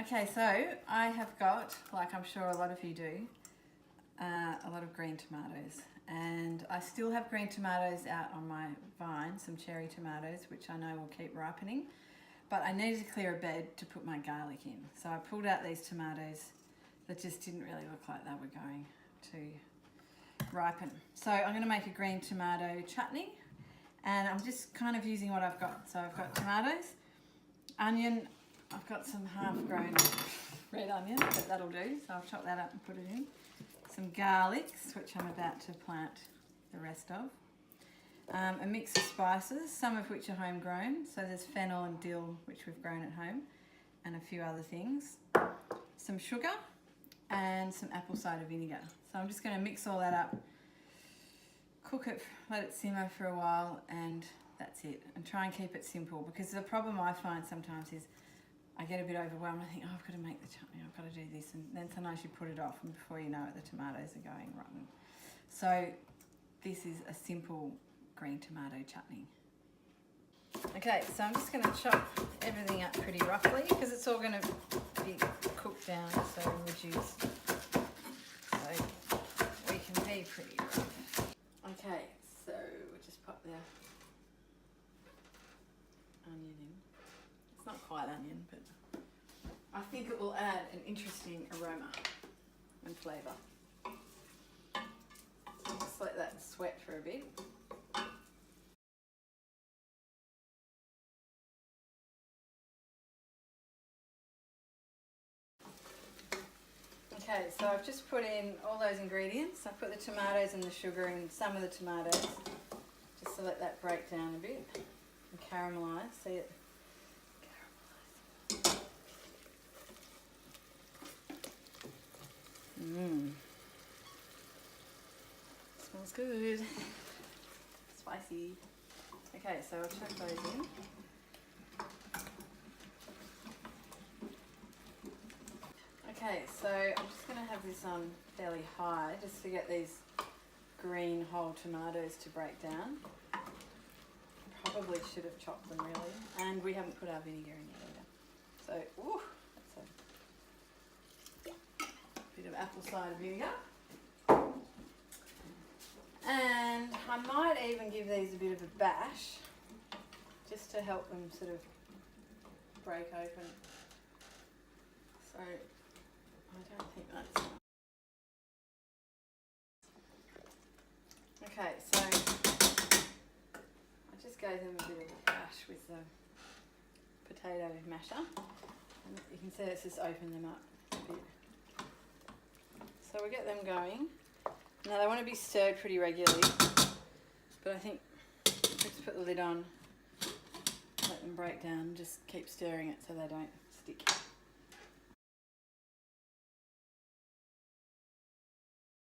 Okay, so I have got, like I'm sure a lot of you do, a lot of green tomatoes. And I still have green tomatoes out on my vine, some cherry tomatoes, which I know will keep ripening. But I needed to clear a bed to put my garlic in. So I pulled out these tomatoes that just didn't really look like they were going to ripen. So I'm going to make a green tomato chutney. And I'm just kind of using what I've got. So I've got tomatoes, onion, I've got some half-grown red onion, but that'll do. So I'll chop that up and put it in. Some garlics, which I'm about to plant the rest of. A mix of spices, some of which are homegrown. So there's fennel and dill, which we've grown at home, and a few other things. Some sugar and some apple cider vinegar. So I'm just going to mix all that up, cook it, let it simmer for a while, and that's it. And try and keep it simple, because the problem I find sometimes is I get a bit overwhelmed. I think, oh, I've got to make the chutney, I've got to do this, and then sometimes you put it off, and before you know it, the tomatoes are going rotten. So this is a simple green tomato chutney. Okay, so I'm just going to chop everything up pretty roughly, because it's all going to be cooked down, so reduced, so we can be pretty rough. Okay, so we'll just pop the onion in. It's not quite onion, but I think it will add an interesting aroma and flavour. So just let that sweat for a bit. Okay, so I've just put in all those ingredients. I've put the tomatoes and the sugar and some of the tomatoes, just to let that break down a bit and caramelise. See it caramelise. Smells good. Spicy. Okay, so I'll chuck those in. Okay, so I'm just going to have this on fairly high just to get these green whole tomatoes to break down. Probably should have chopped them really, and we haven't put our vinegar in yet either. So, ooh, that's a bit of apple cider vinegar. And I might even give these a bit of a bash just to help them sort of break open. So I don't think that's enough. Okay, so I just gave them a bit of a bash with the potato masher. And you can see it's just opened them up a bit. So we'll get them going. Now they want to be stirred pretty regularly, but I think let's put the lid on, let them break down, just keep stirring it so they don't stick.